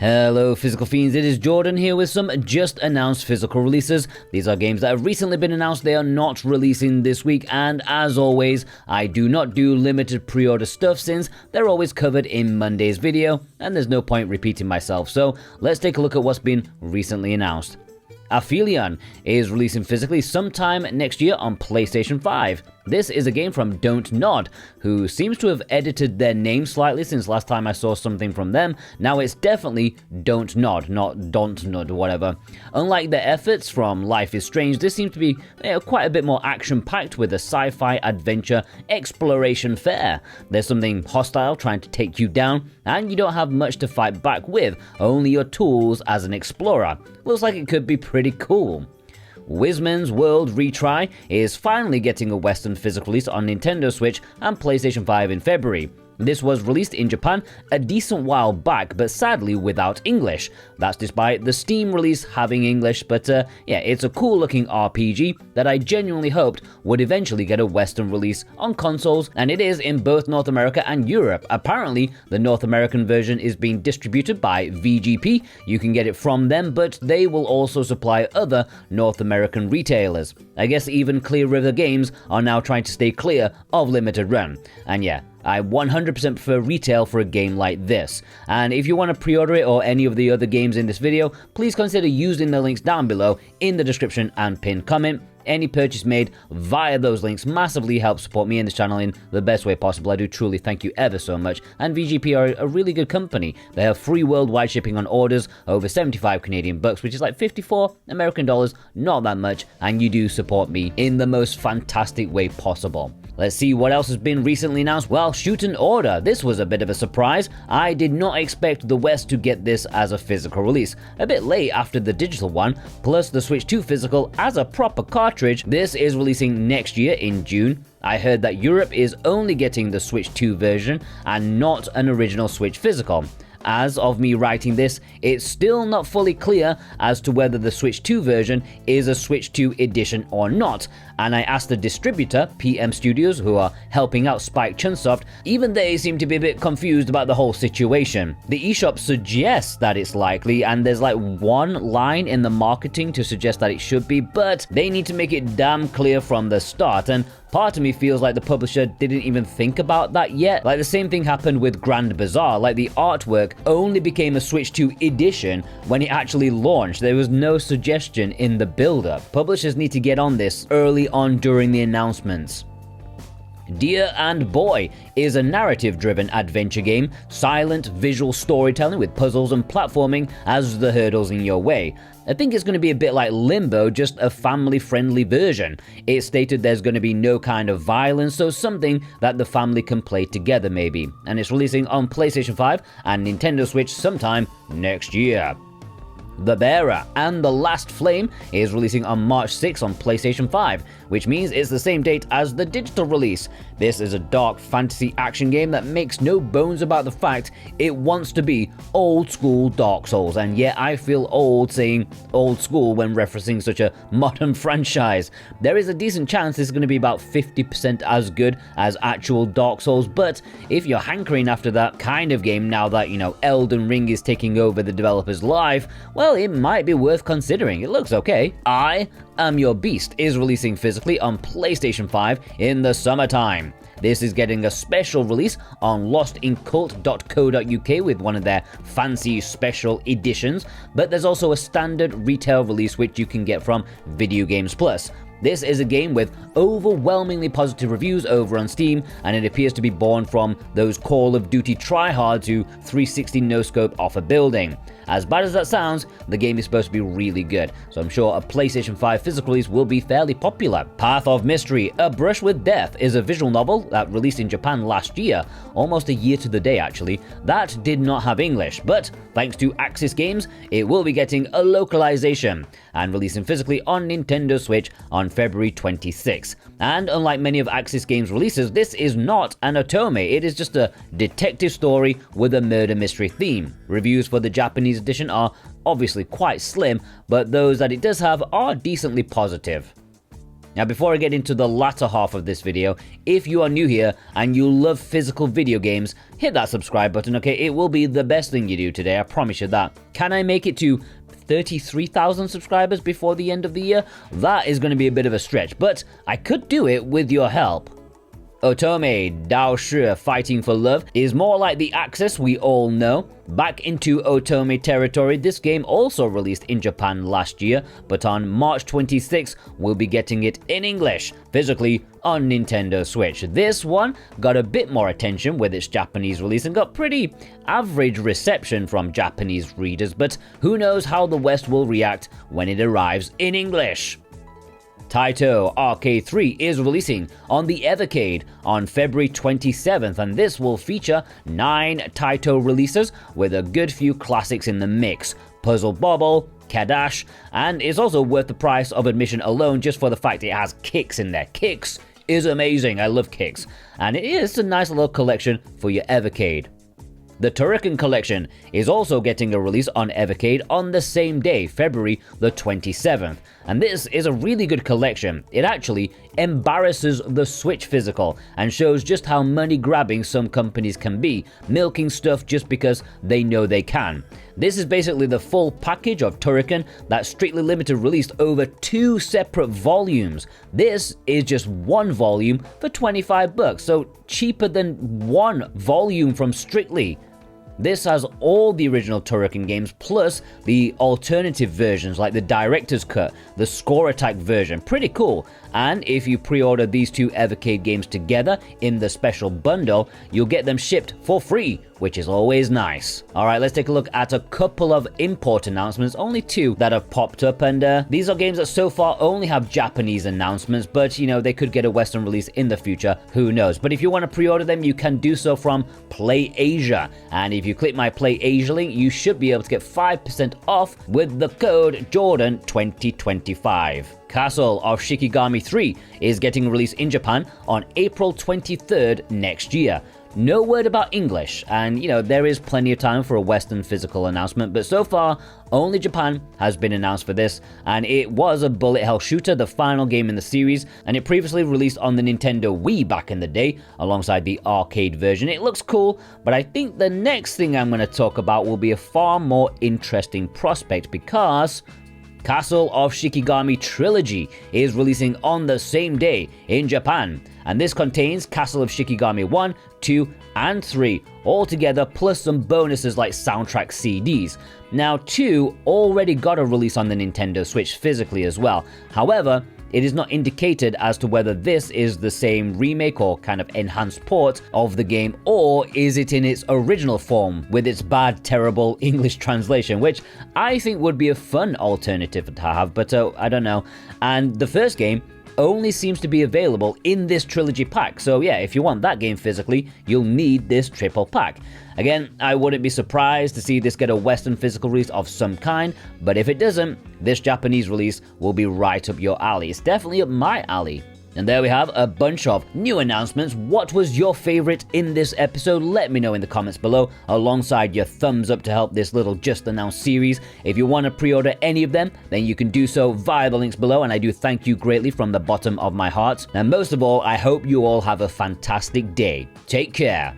Hello Physical Fiends, it is Jordan here with some just announced physical releases. These are games that have recently been announced, they are not releasing this week, and as always, I do not do limited pre-order stuff since they're always covered in Monday's video, and there's no point repeating myself, so let's take a look at what's been recently announced. Aphelion is releasing physically sometime next year on PlayStation 5. This is a game from Don't Nod, who seems to have edited their name slightly since last time I saw something from them. Now it's definitely Don't Nod, not Don't Nod, whatever. Unlike their efforts from Life is Strange, this seems to be quite a bit more action-packed with a sci-fi adventure exploration fare. There's something hostile trying to take you down, and you don't have much to fight back with, only your tools as an explorer. Looks like it could be pretty cool. WiZmans World Retry is finally getting a Western physical release on Nintendo Switch and PlayStation 5 in February. This was released in Japan a decent while back, but sadly without English. That's despite the Steam release having English, but yeah, it's a cool looking RPG that I genuinely hoped would eventually get a Western release on consoles, and it is in both North America and Europe. Apparently, the North American version is being distributed by VGP. You can get it from them, but they will also supply other North American retailers. I guess even Clear River Games are now trying to stay clear of limited run. And yeah, I 100% prefer retail for a game like this. And if you want to pre-order it or any of the other games in this video, please consider using the links down below in the description and pinned comment. Any purchase made via those links massively helps support me and this channel in the best way possible. I do truly thank you ever so much. And VGP are a really good company. They have free worldwide shipping on orders over 75 Canadian bucks, which is like 54 American dollars, not that much, and you do support me in the most fantastic way possible. Let's see what else has been recently announced. Well, Shuten Order. This was a bit of a surprise. I did not expect the West to get this as a physical release. A bit late after the digital one, plus the Switch 2 physical as a proper cartridge. This is releasing next year in June. I heard that Europe is only getting the Switch 2 version and not an original Switch physical. As of me writing this, it's still not fully clear as to whether the Switch 2 version is a Switch 2 edition or not, and I asked the distributor, PM Studios, who are helping out Spike Chunsoft, even they seem to be a bit confused about the whole situation. The eShop suggests that it's likely, and there's like one line in the marketing to suggest that it should be, but they need to make it damn clear from the start, and part of me feels like the publisher didn't even think about that yet. Like the same thing happened with Grand Bazaar, like the artwork only became a Switch 2 edition when it actually launched. There was no suggestion in the build-up. Publishers need to get on this early on during the announcements. Dear and Boy is a narrative-driven adventure game, silent visual storytelling with puzzles and platforming as the hurdles in your way. I think it's going to be a bit like Limbo, just a family-friendly version. It stated there's going to be no kind of violence, so something that the family can play together maybe. And it's releasing on PlayStation 5 and Nintendo Switch sometime next year. The Bearer and the Last Flame is releasing on March 6 on PlayStation 5, which means it's the same date as the digital release. This is a dark fantasy action game that makes no bones about the fact it wants to be old school Dark Souls, and yet I feel old saying old school when referencing such a modern franchise. There is a decent chance this is going to be about 50% as good as actual Dark Souls, but if you're hankering after that kind of game now that, Elden Ring is taking over the developer's life, well, it might be worth considering. It looks okay. I Am Your Beast is releasing physically on PlayStation 5 in the summertime. This is getting a special release on lostincult.co.uk with one of their fancy special editions, but there's also a standard retail release which you can get from Video Games Plus. This is a game with overwhelmingly positive reviews over on Steam, and it appears to be born from those Call of Duty tryhards who 360 no-scope off a building. As bad as that sounds, the game is supposed to be really good, so I'm sure a PlayStation 5 physical release will be fairly popular. Path of Mystery, A Brush with Death is a visual novel that released in Japan last year, almost a year to the day actually. That did not have English, but thanks to Axis Games, it will be getting a localization and releasing physically on Nintendo Switch on February 26. And unlike many of Axis Games releases, this is not an Otome, it is just a detective story with a murder mystery theme. Reviews for the Japanese edition are obviously quite slim, but those that it does have are decently positive. Now, before I get into the latter half of this video, if you are new here and you love physical video games, hit that subscribe button, okay? It will be the best thing you do today, I promise you that. Can I make it to 33,000 subscribers before the end of the year? That is going to be a bit of a stretch, but I could do it with your help. Otome, Daoshi, Fighting for Love, is more like the Axis we all know. Back into Otome territory, this game also released in Japan last year, but on March 26, we'll be getting it in English, physically on Nintendo Switch. This one got a bit more attention with its Japanese release and got pretty average reception from Japanese readers, but who knows how the West will react when it arrives in English. Taito Arcade 3 is releasing on the Evercade on February 27th, and this will feature 9 Taito releases with a good few classics in the mix. Puzzle Bobble, Kadash, and is also worth the price of admission alone just for the fact it has Kicks in there. Kicks is amazing, I love Kicks, and it is a nice little collection for your Evercade. The Turrican collection is also getting a release on Evercade on the same day, February the 27th. And this is a really good collection. It actually embarrasses the Switch physical and shows just how money-grabbing some companies can be, milking stuff just because they know they can. This is basically the full package of Turrican that Strictly Limited released over 2 separate volumes. This is just one volume for $25, so cheaper than one volume from Strictly. This has all the original Turrican games plus the alternative versions like the Director's Cut, the Score Attack version. Pretty cool. And if you pre-order these 2 Evercade games together in the special bundle, you'll get them shipped for free, which is always nice. Alright, let's take a look at a couple of import announcements, only 2 that have popped up, and these are games that so far only have Japanese announcements, but you know, they could get a Western release in the future, who knows. But if you want to pre-order them, you can do so from Play Asia, and if you click my Play Asia link, you should be able to get 5% off with the code Jordan2025. Castle of Shikigami 3 is getting released in Japan on April 23rd next year. No word about English, and you know, there is plenty of time for a Western physical announcement, but so far, only Japan has been announced for this, and it was a bullet hell shooter, the final game in the series, and it previously released on the Nintendo Wii back in the day, alongside the arcade version. It looks cool, but I think the next thing I'm going to talk about will be a far more interesting prospect, because Castle of Shikigami Trilogy is releasing on the same day in Japan, and this contains Castle of Shikigami 1, 2, and 3 all together, plus some bonuses like soundtrack CDs. Now 2 already got a release on the Nintendo Switch physically as well. However, it is not indicated as to whether this is the same remake or kind of enhanced port of the game, or is it in its original form with its bad, terrible English translation, which I think would be a fun alternative to have, but I don't know. And the first game only seems to be available in this trilogy pack, so yeah, if you want that game physically, you'll need this triple pack. Again, I wouldn't be surprised to see this get a Western physical release of some kind, but if it doesn't, this Japanese release will be right up your alley. It's definitely up my alley. And there we have a bunch of new announcements. What was your favorite in this episode? Let me know in the comments below, alongside your thumbs up to help this little just announced series. If you want to pre-order any of them, then you can do so via the links below, and I do thank you greatly from the bottom of my heart. And most of all, I hope you all have a fantastic day. Take care.